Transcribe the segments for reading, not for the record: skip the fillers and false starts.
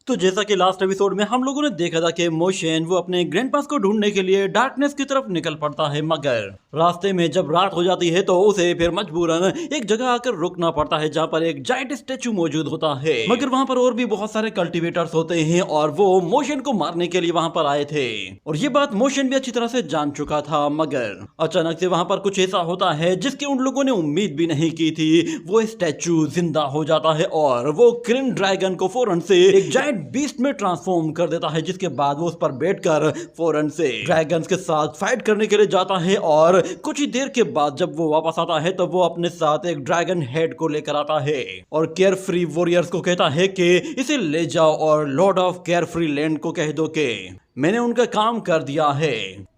तो जैसा कि लास्ट एपिसोड में हम लोगों ने देखा था कि मोशन वो अपने ग्रैंडपास को ढूंढने के लिए डार्कनेस की तरफ निकल पड़ता है, मगर रास्ते में जब रात हो जाती है तो उसे फिर मजबूरन एक जगह आकर रुकना पड़ता है जहाँ पर एक जायंट स्टैचू मौजूद होता है। मगर वहाँ पर और भी बहुत सारे कल्टीवेटर्स होते हैं और वो मोशन को मारने के लिए वहाँ पर आए थे और ये बात मोशन भी अच्छी तरह से जान चुका था। मगर अचानक से वहाँ पर कुछ ऐसा होता है जिसकी उन लोगों ने उम्मीद भी नहीं की थी। वो स्टैचू जिंदा हो जाता है और वो क्रिन ड्रैगन को फौरन से एक जायंट बीस्ट में ट्रांसफॉर्म कर देता है, जिसके बाद वो उस पर बैठकर फौरन से ड्रैगन्स के साथ फाइट करने के लिए जाता है। और कुछ ही देर के बाद जब वो वापस आता है तो वो अपने साथ एक ड्रैगन हेड को लेकर आता है और केयर फ्री वॉरियर्स को कहता है कि इसे ले जाओ और Lord of care free land को कह दो कि मैंने उनका काम कर दिया है।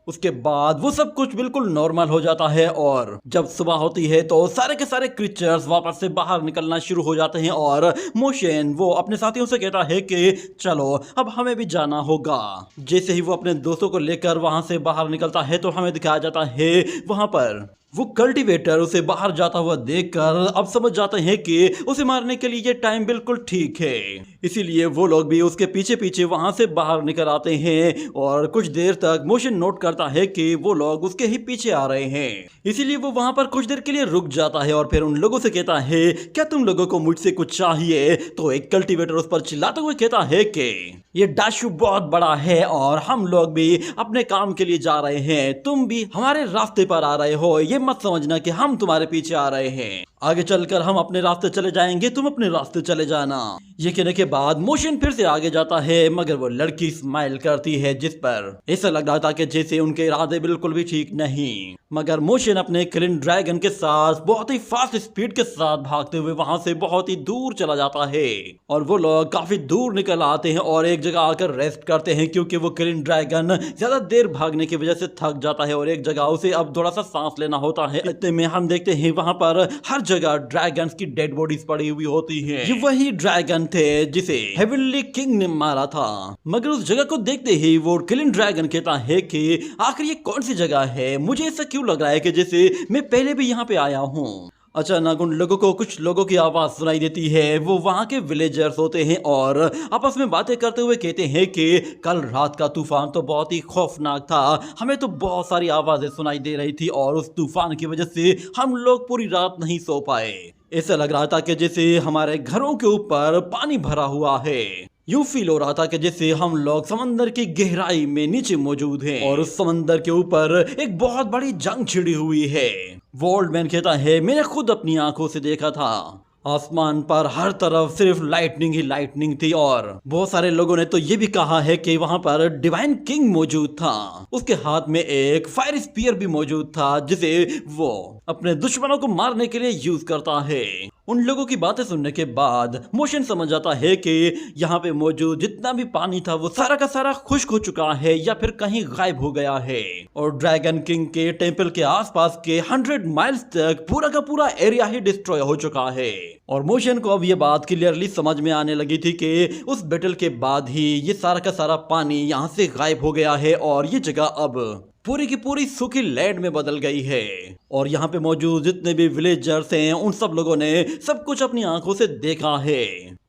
उसके बाद वो सब कुछ बिल्कुल नॉर्मल हो जाता है और जब सुबह होती है तो सारे के सारे क्रीचर्स वापस से बाहर निकलना शुरू हो जाते हैं और मोशन वो अपने साथियों से कहता है कि चलो अब हमें भी जाना होगा। जैसे ही वो अपने दोस्तों को लेकर वहां से बाहर निकलता है तो हमें दिखाया जाता है वहां पर वो कल्टीवेटर उसे बाहर जाता हुआ देखकर अब समझ जाते हैं कि उसे मारने के लिए ये टाइम बिल्कुल ठीक है, इसीलिए वो लोग भी उसके पीछे पीछे वहां से बाहर निकल आते हैं और कुछ देर तक मोशन नोट करता है कि वो लोग उसके ही पीछे आ रहे हैं, इसीलिए वो वहां पर कुछ देर के लिए रुक जाता है और फिर उन लोगों से कहता है क्या तुम लोगों को मुझसे कुछ चाहिए। तो एक कल्टीवेटर उस पर चिल्लाते हुए कहता है कि ये डाशू बहुत बड़ा है और हम लोग भी अपने काम के लिए जा रहे हैं, तुम भी हमारे रास्ते पर आ रहे हो, ये मत समझना कि हम तुम्हारे पीछे आ रहे हैं, आगे चलकर हम अपने रास्ते चले जाएंगे, तुम अपने रास्ते चले जाना। ये कहने के बाद मोशन फिर से आगे जाता है मगर वो लड़की स्माइल करती है जिस पर ऐसा लग रहा था कि जैसे उनके इरादे बिल्कुल भी ठीक नहीं। मगर मोशन अपने क्रिन ड्रैगन के साथ बहुत ही फास्ट स्पीड के साथ भागते हुए वहां से बहुत ही दूर चला जाता है और वो लोग काफी दूर निकल आते हैं और एक जगह आकर रेस्ट करते हैं क्योंकि वो क्रिन ड्रैगन ज्यादा देर भागने की वजह से थक जाता है और एक जगह उसे अब थोड़ा सा सांस लेना होता है। इतने में हम देखते हैं वहां पर हर जगह ड्रैगन्स की डेड बॉडीज पड़ी हुई होती हैं। ये वही ड्रैगन थे जिसे हेवनली किंग ने मारा था। मगर उस जगह को देखते ही वो क्रिन ड्रैगन कहता है कि आखिर ये कौन सी जगह है, मुझे ऐसा क्यों लग रहा है कि जैसे मैं पहले भी यहाँ पे आया हूँ। अचानक उन लोगों को कुछ लोगों की आवाज सुनाई देती है, वो वहां के विलेजर्स होते हैं और आपस में बातें करते हुए कहते हैं कि कल रात का तूफान तो बहुत ही खौफनाक था, हमें तो बहुत सारी आवाजें सुनाई दे रही थी और उस तूफान की वजह से हम लोग पूरी रात नहीं सो पाए। ऐसा लग रहा था कि जैसे हमारे घरों के ऊपर पानी भरा हुआ है, यूं फील हो रहा था कि जैसे हम लोग समंदर की गहराई में नीचे मौजूद हैं और उस समंदर के ऊपर एक बहुत बड़ी जंग छिड़ी हुई है। वोल्ड मैन कहता है मैंने खुद अपनी आंखों से देखा था, आसमान पर हर तरफ सिर्फ लाइटनिंग ही लाइटनिंग थी और बहुत सारे लोगों ने तो ये भी कहा है कि वहां पर डिवाइन किंग मौजूद था, उसके हाथ में एक फायर स्पीयर भी मौजूद था जिसे वो अपने दुश्मनों को मारने के लिए यूज करता है। उन लोगों की बातें सुनने के बाद मोशन समझ जाता है कि यहाँ पे मौजूद जितना भी पानी था वो सारा का सारा खुश्क हो चुका है या फिर कहीं गायब हो गया है और ड्रैगन किंग के टेंपल के आसपास के 100 माइल्स तक पूरा का पूरा एरिया ही डिस्ट्रॉय हो चुका है। और मोशन को अब ये बात क्लियरली समझ में आने लगी थी कि उस बैटल के बाद ही ये सारा का सारा पानी यहाँ से गायब हो गया है और ये जगह अब पूरी की पूरी सूखी लैंड में बदल गई है और यहाँ पे मौजूद जितने भी विलेजर्स हैं उन सब लोगों ने सब कुछ अपनी आंखों से देखा है।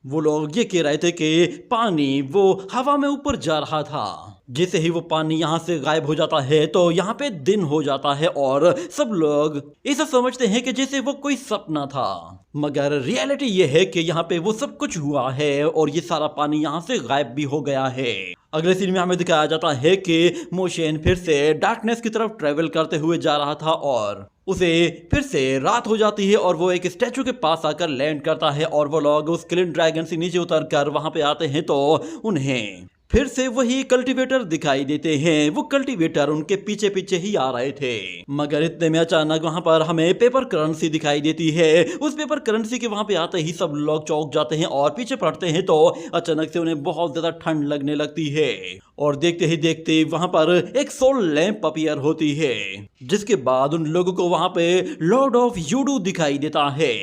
वो लोग ये कह रहे थे कि पानी वो हवा में ऊपर जा रहा था, जैसे ही वो पानी यहाँ से गायब हो जाता है तो यहाँ पे दिन हो जाता है और सब लोग ऐसा समझते हैं कि जैसे वो कोई सपना था। मगर रियलिटी ये है कि यहाँ पे वो सब कुछ हुआ है और ये सारा पानी यहाँ से गायब भी हो गया है। अगले सीन में हमें दिखाया जाता है कि मोशन फिर से डार्कनेस की तरफ ट्रेवल करते हुए जा रहा था और उसे फिर से रात हो जाती है और वो एक स्टैचू के पास आकर लैंड करता है और वो लोग उस क्लिन ड्रैगन से नीचे उतर कर वहां पे आते हैं तो उन्हें फिर से वही कल्टीवेटर दिखाई देते हैं। वो कल्टीवेटर उनके पीछे पीछे ही आ रहे थे मगर इतने में अचानक वहां पर हमें पेपर करेंसी दिखाई देती है। उस पेपर करेंसी के वहां पे आते ही सब लोग चौंक जाते हैं और पीछे पड़ते हैं तो अचानक से उन्हें बहुत ज्यादा ठंड लगने लगती है और देखते ही देखते वहां पर एक सोल लैंप अपीयर होती है जिसके बाद उन लोगों को वहां पे लॉर्ड ऑफ यूडू दिखाई देता है।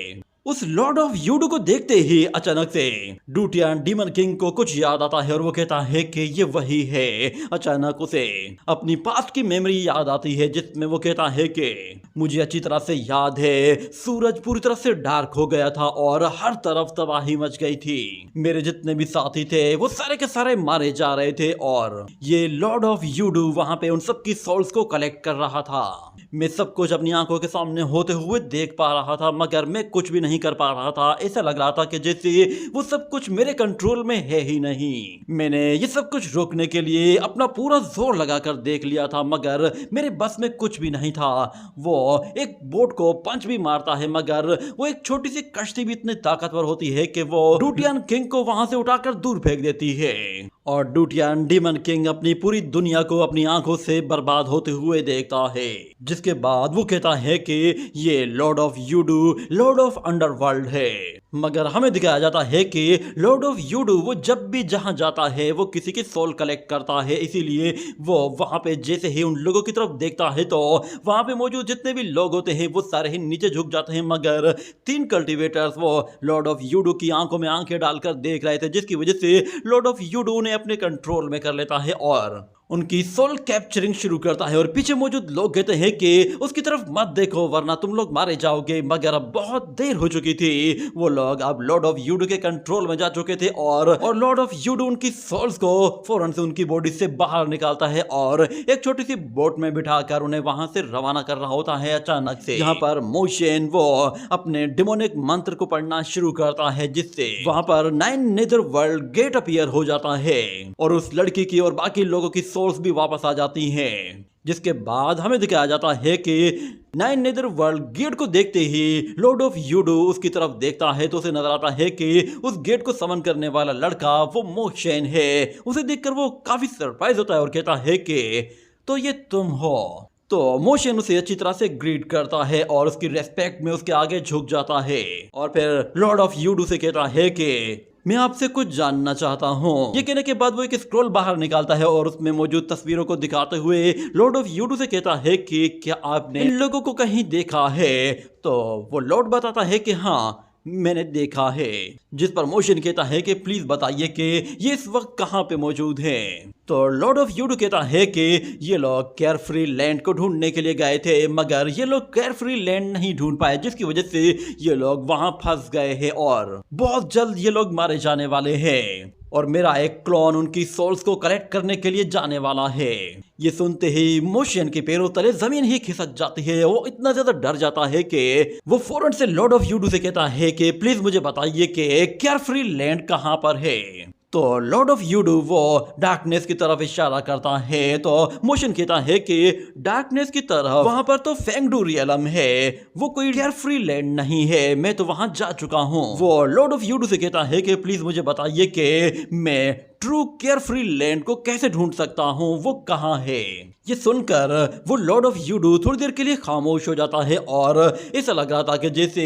उस लॉर्ड ऑफ यूडो को देखते ही अचानक से डूटियान डीमन किंग को कुछ याद आता है और वो कहता है कि ये वही है। अचानक उसे अपनी पास्ट की मेमोरी याद आती है जिसमें वो कहता है कि मुझे अच्छी तरह से याद है सूरज पूरी तरह से डार्क हो गया था और हर तरफ तबाही मच गई थी। मेरे जितने भी साथी थे वो सारे के सारे मारे जा रहे थे और ये लॉर्ड ऑफ यूडो वहां पे उन सबकी सोल्स को कलेक्ट कर रहा था। मैं सब कुछ अपनी आंखों के सामने होते हुए देख पा रहा था मगर मैं कुछ भी नहीं कर पा रहा था। ऐसा लग रहा था कि जैसे वो सब कुछ मेरे कंट्रोल में है ही नहीं। मैंने ये सब कुछ रोकने के लिए अपना पूरा जोर लगाकर देख लिया था मगर मेरे बस में कुछ भी नहीं था। वो एक बोट को पंच भी मारता है मगर वो एक छोटी सी कश्ती भी इतनी ताकतवर होती है कि वो डूटियान किंग को वहां से उठाकर दूर फेंक देती है और डूटियान डीमन किंग अपनी पूरी दुनिया को अपनी आंखों से बर्बाद होते हुए देखता है। जिसके बाद वो कहता है कि ये लॉर्ड ऑफ यूडो लॉर्ड ऑफ अंडरवर्ल्ड है। मगर हमें दिखाया जाता है कि लॉर्ड ऑफ यूडो वो जब भी जहां जाता है वो किसी की सोल कलेक्ट करता है, इसीलिए वो वहां पे जैसे ही उन लोगों की तरफ देखता है तो वहां पे मौजूद जितने भी लोग होते हैं वो सारे ही नीचे झुक जाते हैं। मगर 3 कल्टीवेटर्स वो लॉर्ड ऑफ यूडो की आंखों में आंखें डालकर देख रहे थे जिसकी वजह से लॉर्ड ऑफ यूडो उन्हें अपने कंट्रोल में कर लेता है और उनकी सोल कैप्चरिंग शुरू करता है। और पीछे मौजूद लोग कहते हैं कि उसकी तरफ मत देखो वरना तुम लोग मारे जाओगे। मगर अब बहुत देर हो चुकी थी। वो लोग अब लॉर्ड ऑफ यूडो के कंट्रोल में जा चुके थे और लॉर्ड ऑफ यूडो उनकी सोल्स को फौरन से उनकी बॉडी से बाहर निकालता है और एक छोटी सी बोट में बिठाकर उन्हें वहां से रवाना कर रहा होता है। अचानक से यहाँ पर मोशन वो अपने डिमोनिक मंत्र को पढ़ना शुरू करता है जिससे वहां पर 9 नेदर वर्ल्ड गेट अपीयर हो जाता है और उस लड़की की और बाकी लोगों की सोल्स भी वापस आ जाती हैं। जिसके बाद हमें दिखाया जाता है कि 9 नेदर वर्ल्ड गेट को देखते ही लॉर्ड ऑफ यूडो उसकी तरफ देखता है तो उसे नजर आता है कि उस गेट को समन करने वाला लड़का वो मोशन है। उसे देखकर वो काफी सरप्राइज होता है और कहता है कि तो ये तुम हो। तो मोशन उसे अच्छी तरह से ग्रीट करता है और उसकी रेस्पेक्ट में उसके आगे झुक जाता है और फिर लॉर्ड ऑफ यूडो से कहता है कि मैं आपसे कुछ जानना चाहता हूँ। ये कहने के बाद वो एक स्क्रॉल बाहर निकालता है और उसमें मौजूद तस्वीरों को दिखाते हुए लॉर्ड ऑफ यूडो से कहता है कि क्या आपने इन लोगों को कहीं देखा है? तो वो लॉर्ड बताता है कि हाँ मैंने देखा है। जिस पर मोशन कहता है कि प्लीज बताइए कि ये इस वक्त कहाँ पे मौजूद हैं। तो लॉर्ड ऑफ यूडो कहता है कि ये लोग केयरफ्री लैंड को ढूंढने के लिए गए थे मगर ये लोग केयरफ्री लैंड नहीं ढूंढ पाए जिसकी वजह से ये लोग वहां फंस गए हैं और बहुत जल्द ये लोग मारे जाने वाले हैं और मेरा एक क्लोन उनकी सोल्स को कलेक्ट करने के लिए जाने वाला है। ये सुनते ही मोशन के पैरों तले जमीन ही खिसक जाती है। वो इतना ज्यादा डर जाता है कि वो फौरन से लॉर्ड ऑफ यूडो से कहता है कि प्लीज मुझे बताइए कि केयरफ्री लैंड कहां पर है। तो लॉर्ड ऑफ यूडो वो डार्कनेस की तरफ इशारा करता है तो मोशन कहता है कि डार्कनेस की तरफ वहां पर तो फेंगडू रियलम है, वो कोई केयरफ्री लैंड नहीं है, मैं तो वहां जा चुका हूं। वो लॉर्ड ऑफ यूडो से कहता है कि प्लीज मुझे बताइए कि मैं ट्रू केयरफ्री लैंड को कैसे ढूंढ सकता हूँ, वो कहाँ है। ये सुनकर वो लॉर्ड ऑफ यूडो थोड़ी देर के लिए खामोश हो जाता है और ऐसा लग रहा था कि जैसे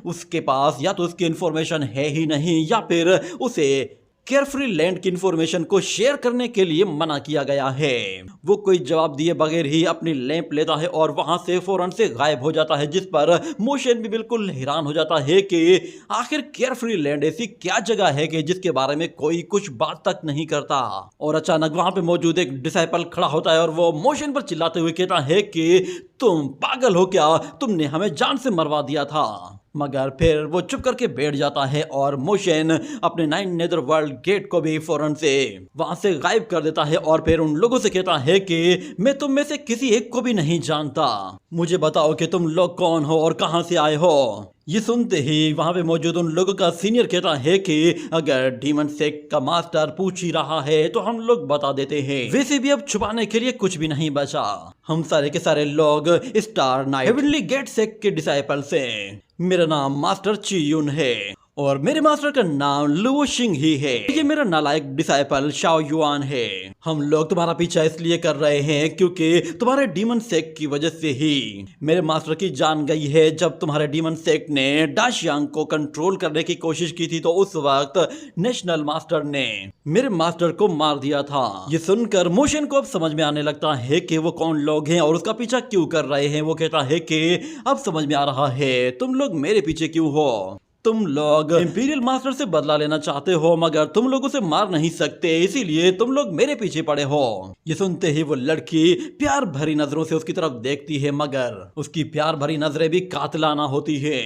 उसके पास या तो उसकी इंफॉर्मेशन है ही नहीं या फिर उसे केयरफ्री लैंड की इंफॉर्मेशन को शेयर करने के लिए मना किया गया है। वो कोई जवाब दिए बगैर ही अपनी लैंप लेता है और वहां से फौरन से गायब हो जाता है जिस पर मोशन भी बिल्कुल हैरान हो जाता है कि आखिर केयरफ्री लैंड ऐसी क्या जगह है कि जिसके बारे में कोई कुछ बात तक नहीं करता। और अचानक वहां पे मौजूद एक डिसाइपल खड़ा होता है और वो मोशन पर चिल्लाते हुए कहता है कि तुम पागल हो क्या, तुमने हमें जान से मरवा दिया था। मगर फिर वो चुप करके बैठ जाता है और मोशन अपने 9 नेदर वर्ल्ड गेट को भी फौरन से वहां से गायब कर देता है और फिर उन लोगों से कहता है कि मैं तुम में से किसी एक को भी नहीं जानता, मुझे बताओ कि तुम लोग कौन हो और कहां से आए हो। ये सुनते ही वहां पे मौजूद उन लोगों का सीनियर कहता है कि अगर डीमन सेक का मास्टर पूछ ही रहा है तो हम लोग बता देते हैं, वैसे भी अब छुपाने के लिए कुछ भी नहीं बचा। हम सारे के सारे लोग स्टार नाइट हेवनली गेट सेक के डिसाइपल्स हैं। मेरा नाम मास्टर चीयुन है और मेरे मास्टर का नाम लुओ शिंग ही है। ये मेरा नालायक डिसाइपल शाओ युआन है। हम लोग तुम्हारा पीछा इसलिए कर रहे हैं क्योंकि तुम्हारे डीमन सेक्ट की वजह से ही मेरे मास्टर की जान गई है। जब तुम्हारे डीमन सेक्ट ने डाशियांग को कंट्रोल करने की कोशिश की थी तो उस वक्त नेशनल मास्टर ने मेरे मास्टर को मार दिया था। ये सुनकर मोशन को अब समझ में आने लगता है कि वो कौन लोग हैं और उसका पीछा क्यों कर रहे हैं। वो कहता है कि अब समझ में आ रहा है तुम लोग मेरे पीछे क्यों हो। तुम लोग इंपीरियल मास्टर से बदला लेना चाहते हो मगर तुम लोग उसे मार नहीं सकते, इसीलिए तुम लोग मेरे पीछे पड़े हो। ये सुनते ही वो लड़की प्यार भरी नजरों से उसकी तरफ देखती है मगर उसकी प्यार भरी नजरें भी कातिलाना होती है।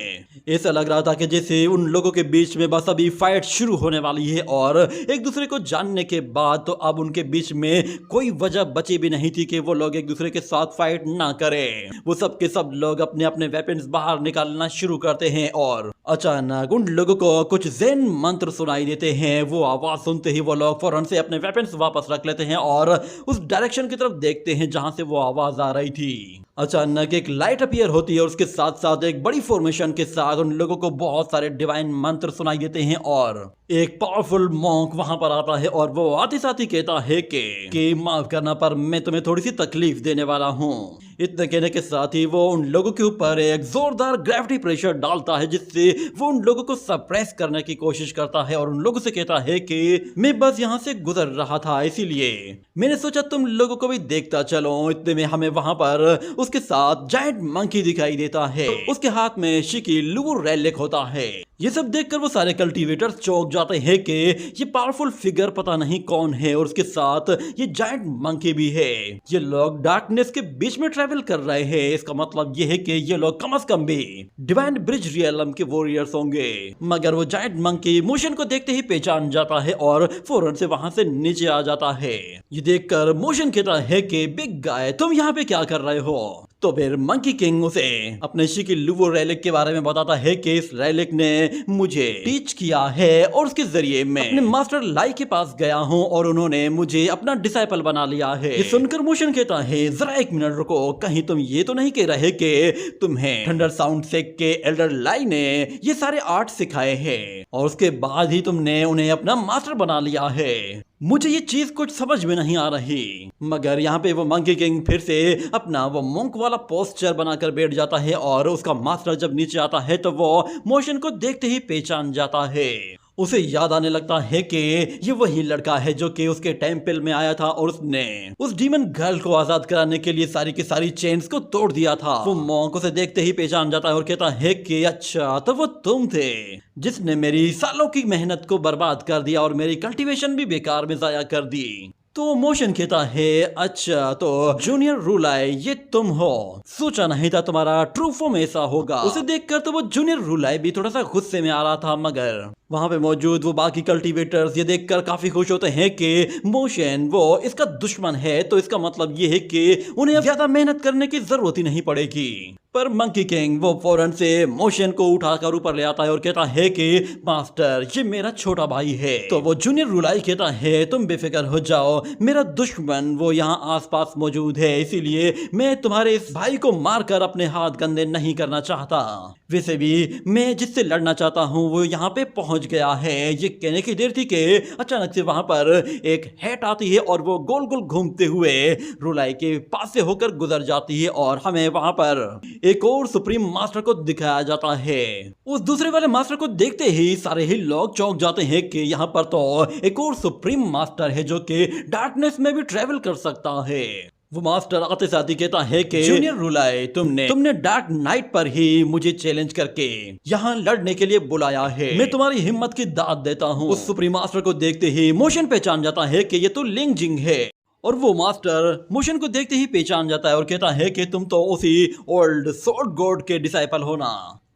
ऐसा लग रहा था कि जैसे उन लोगों के बीच में बस अभी फाइट शुरू होने वाली है और एक दूसरे को जानने के बाद तो अब उनके बीच में कोई वजह बची भी नहीं थी कि वो लोग एक दूसरे के साथ फाइट ना करें। वो सब के सब लोग अपने अपने वेपन्स बाहर निकालना शुरू करते हैं और अचानक उन लोगों को कुछ ज़ेन मंत्र सुनाई देते हैं। वो आवाज सुनते ही वो लोग फौरन से अपने वेपन्स वापस रख लेते हैं और उस डायरेक्शन की तरफ देखते हैं जहां से वो आवाज आ रही थी। अचानक एक लाइट अपीयर होती है और उसके साथ साथ एक बड़ी फॉर्मेशन के साथ उन लोगों को बहुत सारे डिवाइन मंत्र सुनाई देते हैं और एक पावरफुल मॉन्क वहां पर आता है और वो आते साथ ही कहता है कि माफ करना पर मैं तुम्हें थोड़ी सी तकलीफ देने वाला हूँ। इतने कहने के साथ ही वो उन लोगों के ऊपर एक जोरदार ग्रेविटी प्रेशर डालता है जिससे वो उन लोगों को सप्रेस करने की कोशिश करता है और उन लोगों से कहता है कि मैं बस यहाँ से गुजर रहा था इसीलिए मैंने सोचा तुम लोगों को भी देखता चलो। इतने में हमें वहां पर उसके साथ जायंट मंकी दिखाई देता है। उसके हाथ में शिकी लुओ रेलिक होता है। ये सब देखकर वो सारे कल्टीवेटर्स चौंक जाते हैं कि ये पावरफुल फिगर पता नहीं कौन है और उसके साथ ये जायंट मंकी भी है। ये लोग डार्कनेस के बीच में ट्रैवल कर रहे हैं। इसका मतलब ये है कि ये लोग कम से कम भी डिवाइन ब्रिज रियलम के वॉरियर्स होंगे। मगर वो जायंट मंकी मोशन को देखते ही पहचान जाता है और फौरन से वहां से नीचे आ जाता है। ये देखकर मोशन कहता है कि बिग गाय तुम यहाँ पे क्या कर रहे हो। तो फिर मंकी किंग उसे अपने शिकी लुओ रेलिक के बारे में बताता है कि इस रेलिक ने मुझे टीच किया है और उसके जरिए मैं अपने मास्टर लाई के पास गया हूँ और उन्होंने मुझे अपना डिसाइपल बना लिया है। ये सुनकर मोशन कहता है जरा एक मिनट रुको, कहीं तुम ये तो नहीं कह रहे कि तुम्हें थंडर साउंड सेक के एल्डर लाई ने ये सारे आर्ट सिखाए हैं और उसके बाद ही तुमने उन्हें अपना मास्टर बना लिया है। मुझे ये चीज कुछ समझ में नहीं आ रही। मगर यहाँ पे वो मंकी किंग फिर से अपना वो मोंक वाला पोस्चर बनाकर बैठ जाता है और उसका मास्टर जब नीचे आता है तो वो मोशन को देखते ही पहचान जाता है। उसे याद आने लगता है कि ये वही लड़का है जो कि उसके टेंपल में आया था और उसने उस डीमन गर्ल को आजाद कराने के लिए सारी की सारी चेन्स को तोड़ दिया था। वो मॉन्क उसे देखते ही पहचान जाता है और कहता है कि अच्छा तो वो तुम थे जिसने मेरी सालों की मेहनत को बर्बाद कर दिया और मेरी कल्टीवेशन भी बेकार में जाया कर दी। तो मोशन कहता है अच्छा तो जूनियर रूलाई ये तुम हो, सोचा नहीं था तुम्हारा ट्रू फॉर्म ऐसा होगा। उसे देखकर तो वो जूनियर रूलाई भी थोड़ा सा गुस्से में आ रहा था मगर वहां पे मौजूद वो बाकी कल्टीवेटर्स ये देखकर काफी खुश होते हैं कि मोशन वो इसका दुश्मन है तो इसका मतलब ये है कि उन्हें ज्यादा मेहनत करने की जरूरत ही नहीं पड़ेगी। पर मंकी किंग वो फौरन से मोशन को उठाकर ऊपर ले आता है और कहता है कि मास्टर ये मेरा छोटा भाई है। तो वो जूनियर रूलाई कहता है तुम बेफिक्र हो जाओ, मेरा दुश्मन वो यहाँ आसपास मौजूद है इसीलिए मैं तुम्हारे इस भाई को मारकर अपने हाथ गंदे नहीं करना चाहता। वैसे भी मैं जिससे लड़ना चाहता हूँ वो यहाँ पे पहुंच गया है। ये कहने की देर थी कि अचानक से वहां पर एक हेट आती है और वो गोल गोल घूमते हुए रूलाई के पास से होकर गुजर जाती है और हमें वहां पर एक और सुप्रीम मास्टर को दिखाया जाता है। उस दूसरे वाले मास्टर को देखते ही सारे ही लोग चौंक जाते हैं कि यहाँ पर तो एक और सुप्रीम मास्टर है जो कि डार्कनेस में भी ट्रेवल कर सकता है। वो मास्टर आते साथ ही कहता है कि जूनियर रूलाई तुमने डार्क नाइट पर ही मुझे चैलेंज करके यहाँ लड़ने के लिए बुलाया है, मैं तुम्हारी हिम्मत की दाद देता हूँ। उस सुप्रीम मास्टर को देखते ही मोशन पहचान जाता है कि ये तो लिंग जिंग है और वो मास्टर मोशन को देखते ही पहचान जाता है और कहता है कि तुम तो उसी ओल्ड सोर्ड गॉड के डिसाइपल हो ना।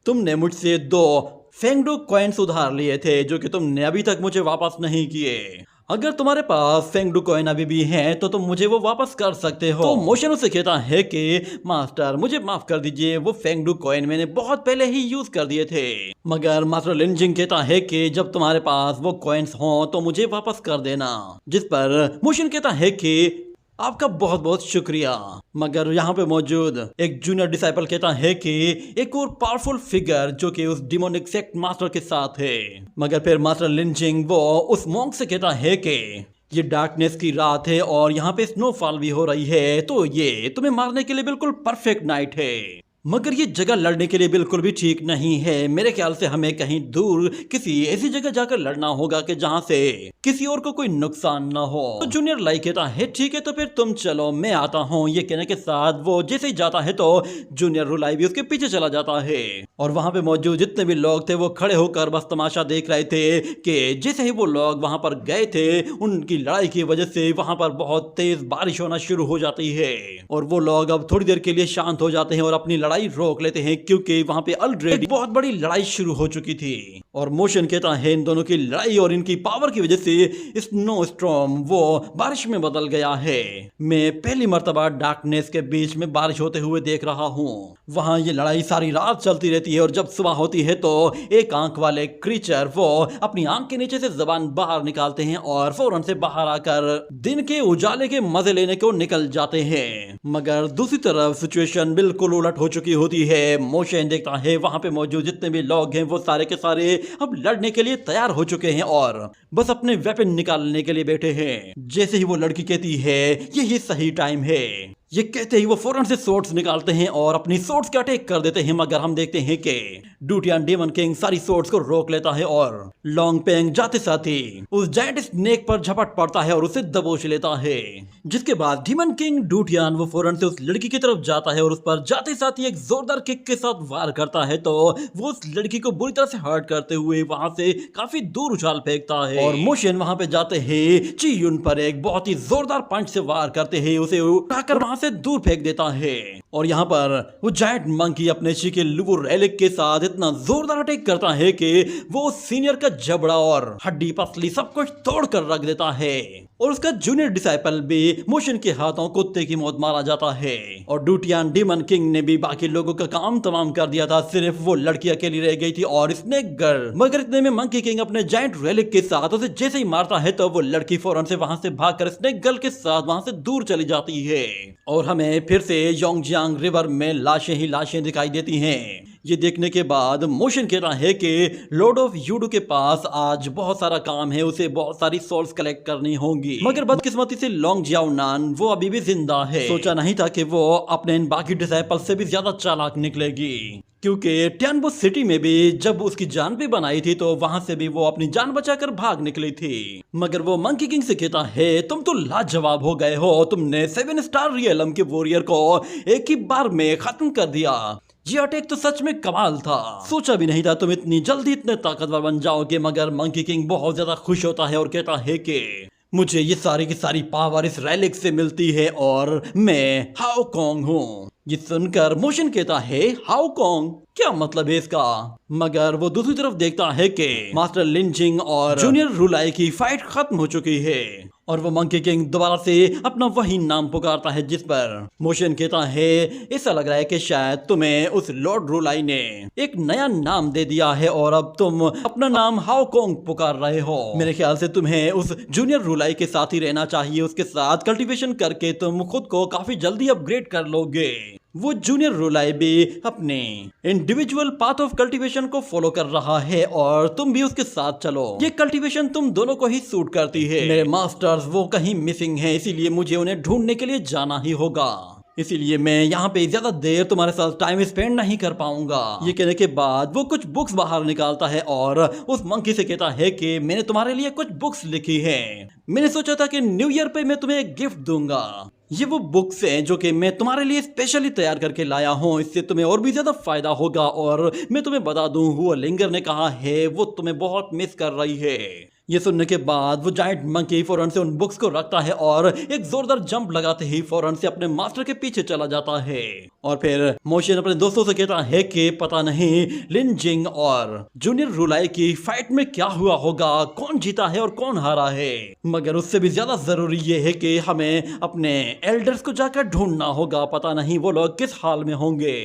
तुमने मुझसे 2 फेंगडू कॉइन्स उधार लिए थे जो कि तुमने अभी तक मुझे वापस नहीं किए। अगर तुम्हारे पास फेंगडू कॉइन अभी भी हैं तो तुम मुझे वो वापस कर सकते हो। तो मोशन उसे कहता है कि मास्टर मुझे माफ कर दीजिए, वो फेंगडू कॉइन मैंने बहुत पहले ही यूज कर दिए थे। मगर मास्टर लिनजिंग कहता है कि जब तुम्हारे पास वो कॉइन्स हो तो मुझे वापस कर देना। जिस पर मोशन कहता है कि आपका बहुत बहुत शुक्रिया। मगर यहाँ पे मौजूद एक जूनियर डिसाइपल कहता है कि एक और पावरफुल फिगर जो कि उस डिमोनिक सेक्ट मास्टर के साथ है। मगर फिर मास्टर लिन जिंग वो उस मॉन्क से कहता है कि ये डार्कनेस की रात है और यहाँ पे स्नोफॉल भी हो रही है, तो ये तुम्हें मारने के लिए बिल्कुल परफेक्ट नाइट है। मगर ये जगह लड़ने के लिए बिल्कुल भी ठीक नहीं है। मेरे ख्याल से हमें कहीं दूर किसी ऐसी जगह जाकर लड़ना होगा कि जहाँ से किसी और को कोई नुकसान ना हो। तो जूनियर लाई कहता है ठीक है तो फिर तुम चलो, मैं आता हूँ। ये कहने के साथ वो जैसे ही जाता है तो जूनियर रुलाई भी उसके पीछे चला जाता है। और वहां पे मौजूद जितने भी लोग थे वो खड़े होकर बस तमाशा देख रहे थे कि जैसे ही वो लोग वहां पर गए थे उनकी लड़ाई की वजह से वहां पर बहुत तेज बारिश होना शुरू हो जाती है। और वो लोग अब थोड़ी देर के लिए शांत हो जाते हैं और अपनी लड़ाई रोक लेते हैं क्योंकि वहां पे ऑलरेडी बहुत बड़ी लड़ाई शुरू हो चुकी थी। और मोशन कहता है इन दोनों की लड़ाई और इनकी पावर की वजह से स्नो स्टॉर्म वो बारिश में बदल गया है। मैं पहली मर्तबा डार्कनेस के बीच में बारिश होते हुए देख रहा हूँ। वहां ये लड़ाई सारी रात चलती रहती है और जब सुबह होती है तो एक आंख वाले क्रीचर वो अपनी आंख के नीचे से जबान बाहर निकालते हैं और फौरन से बाहर आकर दिन के उजाले के मजे लेने को निकल जाते हैं। मगर दूसरी तरफ सिचुएशन बिल्कुल उलट हो चुकी होती है। मोशन देखता है वहां पे मौजूद जितने भी लोग हैं वो सारे के सारे अब लड़ने के लिए तैयार हो चुके हैं और बस अपने वेपन निकालने के लिए बैठे हैं। जैसे ही वो लड़की कहती है यही सही टाइम है, ये कहते ही वो फौरन से सोर्ड्स निकालते हैं और अपनी सोर्ड्स का अटैक कर देते हैं। मगर हम देखते हैं कि डूटियान डेमन किंग सारी सोर्ड्स को रोक लेता है और लॉन्ग पेंग जाते साथ ही उस जायंट स्नेक पर झपट पड़ता है और उसे दबोच लेता है। जिसके बाद डेमन किंग डूटियान वो फौरन से उस लड़की की तरफ जाता है और उस पर जाते साथ ही एक जोरदार किक के साथ वार करता है तो वो उस लड़की को बुरी तरह से हर्ट करते हुए वहां से काफी दूर उछाल फेंकता है। और मोशन वहां पे जाते ही चीयुन पर एक बहुत ही जोरदार पंच से वार करते हैं, उसे उठाकर वहां से दूर फेंक देता है। और यहाँ पर वो जायंट मंकी अपने शिके लुवो रेलिक के साथ इतना जोरदार अटैक करता है कि वो सीनियर का जबड़ा और हड्डी पसली सब कुछ तोड़ कर रख देता है। और उसका जूनियर डिसाइपल भी मोशन के हाथों कुत्ते की मौत मारा जाता है। और डूटियान डेमन किंग ने भी बाकी लोगों का काम तमाम कर दिया था, सिर्फ वो लड़की अकेली रह गई थी और स्नेक गर्ल। मगर इतने में मंकी किंग अपने जायंट रेलिक के साथ उसे जैसे ही मारता है तो वो लड़की फौरन से वहां से भागकर स्नेक गर्ल के साथ वहां से दूर चली जाती है। और हमें फिर से योंगजियांग रिवर में लाशें ही लाशें दिखाई देती हैं। ये देखने के बाद मोशन कहता है कि लॉर्ड ऑफ यूडो के पास आज बहुत सारा काम है, उसे बहुत सारी सोल्स कलेक्ट करनी होंगी। मगर बदकिस्मती से लोंग जियाओ नान वो अभी भी जिंदा है। सोचा नहीं था कि वो अपने इन बाकी डिसाइपल से भी ज्यादा चालाक निकलेगी, क्योंकि टियानबो सिटी में भी जब उसकी जान भी बनाई थी तो वहां से भी वो अपनी जान बचाकर भाग निकली थी। मगर वो मंकी किंग से कहता है तुम तो लाजवाब हो गए हो, तुमने 7 स्टार रियलम के वॉरियर को एक ही बार में खत्म कर दिया। ये अटैक तो सच में कमाल था, सोचा भी नहीं था तुम इतनी जल्दी इतने ताकतवर बन जाओगे। मगर मंकी किंग बहुत ज्यादा खुश होता है और कहता है कि मुझे ये सारी की सारी पावर इस रेलिक से मिलती है और मैं हाओ कॉन्ग हूँ। ये सुनकर मोशन कहता है हाओ कॉन्ग, क्या मतलब है इसका? मगर वो दूसरी तरफ देखता है कि मास्टर लिन जिंग और जूनियर रुलाई की फाइट खत्म हो चुकी है और वो मंकी किंग दोबारा से अपना वही नाम पुकारता है जिस पर मोशन कहता है ऐसा लग रहा है कि शायद तुम्हें उस लॉर्ड रुलाई ने एक नया नाम दे दिया है और अब तुम अपना नाम हाओ कॉन्ग पुकार रहे हो। मेरे ख्याल से तुम्हें उस जूनियर रुलाई के साथ ही रहना चाहिए, उसके साथ कल्टीवेशन करके तुम खुद को काफी जल्दी अपग्रेड कर लोगे। वो जूनियर रुलाई भी अपने इंडिविजुअल पाथ ऑफ कल्टीवेशन को फॉलो कर रहा है और तुम भी उसके साथ चलो, ये कल्टीवेशन तुम दोनों को ही सूट करती है। मेरे मास्टर्स वो कहीं मिसिंग हैं, इसीलिए मुझे उन्हें ढूंढने के लिए जाना ही होगा, इसीलिए मैं यहाँ पे ज्यादा देर तुम्हारे साथ टाइम स्पेंड नहीं कर पाऊंगा। ये कहने के बाद वो कुछ बुक्स बाहर निकालता है और उस मंकी से कहता है कि मैंने तुम्हारे लिए कुछ बुक्स लिखी हैं, मैंने सोचा था कि न्यू ईयर पे मैं तुम्हें एक गिफ्ट दूंगा। ये वो बुक्स हैं जो कि मैं तुम्हारे लिए स्पेशली तैयार करके लाया हूँ, इससे तुम्हें और भी ज्यादा फायदा होगा। और मैं तुम्हें बता दूं हुआ लिंगर ने कहा है वो तुम्हें बहुत मिस कर रही है। ये सुनने के बाद वो जायंट मंकी फौरन से उन बुक्स को रखता है और एक जोरदार जंप लगाते ही फौरन से अपने मास्टर के पीछे चला जाता है। और फिर मोशन अपने दोस्तों से कहता है कि पता नहीं लिन जिंग और जूनियर रुलाई की फाइट में क्या हुआ होगा, कौन जीता है और कौन हारा है। मगर उससे भी ज्यादा जरूरी ये है कि हमें अपने एल्डर्स को जाकर ढूंढना होगा, पता नहीं वो लोग किस हाल में होंगे।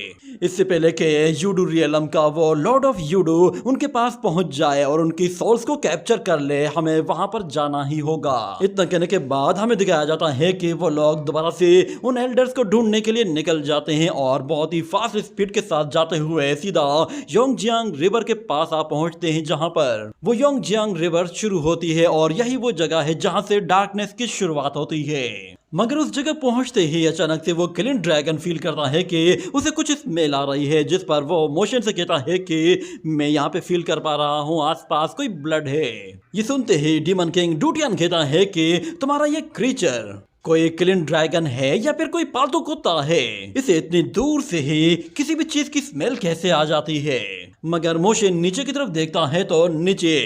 इससे पहले कि यूडो रियलम का वो लॉर्ड ऑफ यूडो उनके पास पहुंच जाए और उनकी सोल्स को कैप्चर कर ले, पहले हमें वहां पर जाना ही होगा। इतना कहने के बाद हमें दिखाया जाता है कि वो लोग दोबारा से उन एल्डर्स को ढूंढने के लिए निकल जाते हैं और बहुत ही फास्ट स्पीड के साथ जाते हुए सीधा योंगजियांग रिवर के पास आ पहुंचते हैं, जहां पर वो योंगजियांग रिवर शुरू होती है और यही वो जगह है जहां से डार्कनेस की शुरुआत होती है। मगर उस जगह पहुंचते ही अचानक से वो किलिंग ड्रैगन फील करता है कि उसे कुछ स्मेल आ रही है, जिस पर वो मोशन से कहता है कि मैं यहाँ पे फील कर पा रहा हूँ आसपास कोई ब्लड है। ये सुनते ही डीमन किंग डूटियान कहता है कि तुम्हारा ये क्रीचर कोई किलिंग ड्रैगन है या फिर कोई पालतू कुत्ता है, इसे इतनी दूर से ही किसी भी चीज की स्मेल कैसे आ जाती है। मगर मोशन नीचे की तरफ देखता है तो नीचे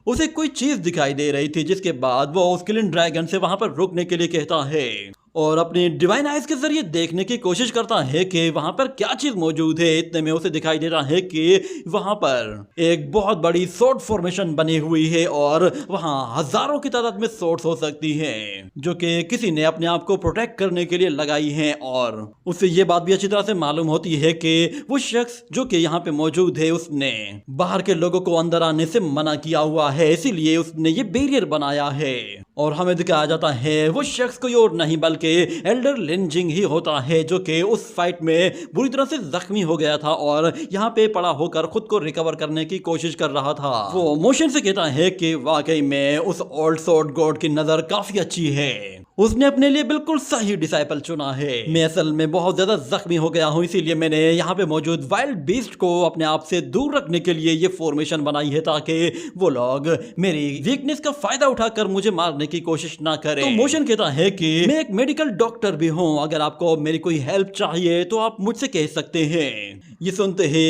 उसे कोई चीज दिखाई दे रही थी, जिसके बाद वो उस किलिंग ड्रैगन से वहां पर रुकने के लिए कहता है और अपनी डिवाइन आइज के जरिए देखने की कोशिश करता है कि वहां पर क्या चीज मौजूद है। इतने में उसे दिखाई देता है कि वहां पर एक बहुत बड़ी सोर्ड फॉर्मेशन बनी हुई है और वहां हजारों की तादाद में सोर्ड्स हो सकती हैं, जो कि किसी ने अपने आप को प्रोटेक्ट करने के लिए लगाई हैं। और उसे ये बात भी अच्छी तरह से मालूम होती है कि वो शख्स जो कि यहाँ पे मौजूद है उसने बाहर के लोगों को अंदर आने से मना किया हुआ है, इसीलिए उसने ये बैरियर बनाया है। और हमें दिखाया जाता है वो शख्स कोई और नहीं बल्कि एल्डर लिन जिंग ही होता है, जो कि उस फाइट में बुरी तरह से जख्मी हो गया था और यहाँ पे पड़ा होकर खुद को रिकवर करने की कोशिश कर रहा था। वो मोशन से कहता है कि वाकई में उस ओल्ड स्वॉर्ड गॉड की नजर काफी अच्छी है, उसने अपने लिए बिल्कुल सही डिसाइपल चुना है। मैं असल में बहुत ज्यादा जख्मी हो गया हूँ, इसीलिए मैंने यहाँ पे मौजूद वाइल्ड बीस्ट को अपने आप से दूर रखने के लिए ये फॉर्मेशन बनाई है, ताकि वो लोग मेरी वीकनेस का फायदा उठाकर मुझे मारने की कोशिश ना करें। तो मोशन कहता है कि मैं एक मेडिकल डॉक्टर भी हूँ, अगर आपको मेरी कोई हेल्प चाहिए तो आप मुझसे कह सकते हैं। ये सुनते ही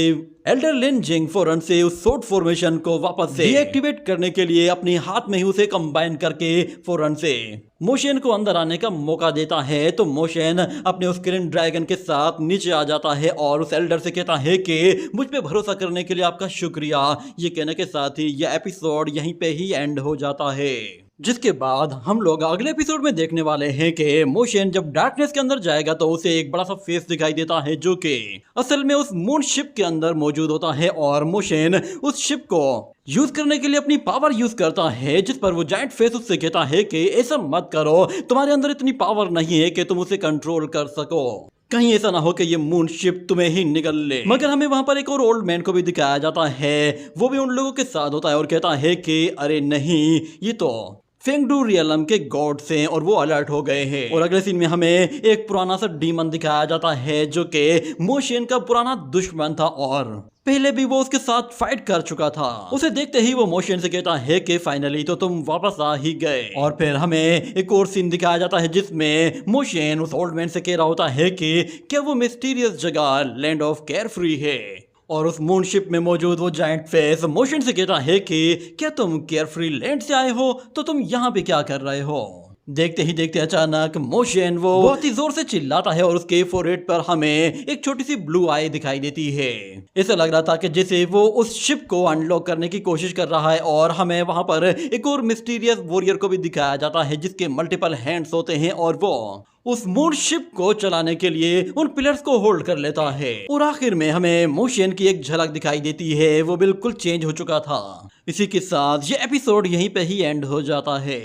एल्डर लिन जिंग फौरन से उस सोर्ड फॉर्मेशन को वापस से डीएक्टिवेट करने के लिए अपने हाथ में ही उसे कंबाइन करके फौरन से मोशन को अंदर आने का मौका देता है। तो मोशन अपने उस किलिंग ड्रैगन के साथ नीचे आ जाता है और उस एल्डर से कहता है कि मुझ पे भरोसा करने के लिए आपका शुक्रिया। ये कहने के साथ ही यह एपिसोड यहीं पे ही एंड हो जाता है, जिसके बाद हम लोग अगले एपिसोड में देखने वाले हैं कि मोशन जब डार्कनेस के अंदर जाएगा तो उसे एक बड़ा सा फेस दिखाई देता है, जो कि असल में उस मून शिप के अंदर मौजूद होता है। और मोशन उस शिप को यूज करने के लिए अपनी पावर यूज करता है, जिस पर वो जायंट फेस उससे कहता है कि ऐसा मत करो, तुम्हारे अंदर इतनी पावर नहीं है कि तुम उसे कंट्रोल कर सको, कहीं ऐसा ना हो कि ये मून शिप तुम्हें ही निगल ले। मगर हमें वहां पर एक और ओल्ड मैन को भी दिखाया जाता है, वो भी उन लोगों के साथ होता है और कहता है कि अरे नहीं, ये तो फेंगडू रियलम के गॉड्स हैं और वो अलर्ट हो गए हैं। और अगले सीन में हमें एक पुराना सा डीमन दिखाया जाता है, जो कि मोशन का पुराना दुश्मन था और पहले भी वो उसके साथ फाइट कर चुका था। उसे देखते ही वो मोशन से कहता है कि फाइनली तो तुम वापस आ ही गए। और फिर हमें एक और सीन दिखाया जाता है जिसमें मोशन उस ओल्ड मैन से कह रहा होता है कि क्या वो मिस्टीरियस जगह लैंड ऑफ केयरफ्री है। और उस मून शिप में मौजूद वो जायंट फेस मोशन से कहता है कि क्या तुम केयरफ्री लैंड से आए हो, तो तुम यहाँ पे क्या कर रहे हो। देखते ही देखते अचानक मोशन वो बहुत ही जोर से चिल्लाता है और उसके फोरहेड पर हमें एक छोटी सी ब्लू आई दिखाई देती है। ऐसा लग रहा था कि जैसे वो उस शिप को अनलॉक करने की कोशिश कर रहा है। और हमें वहां पर एक और मिस्टीरियस वॉरियर को भी दिखाया जाता है, जिसके मल्टीपल हैंड्स होते हैं और वो उस मून शिप को चलाने के लिए उन पिलर्स को होल्ड कर लेता है। और आखिर में हमें मोशन की एक झलक दिखाई देती है, वो बिल्कुल चेंज हो चुका था। इसी के साथ ये एपिसोड यहीं पे ही एंड हो जाता है।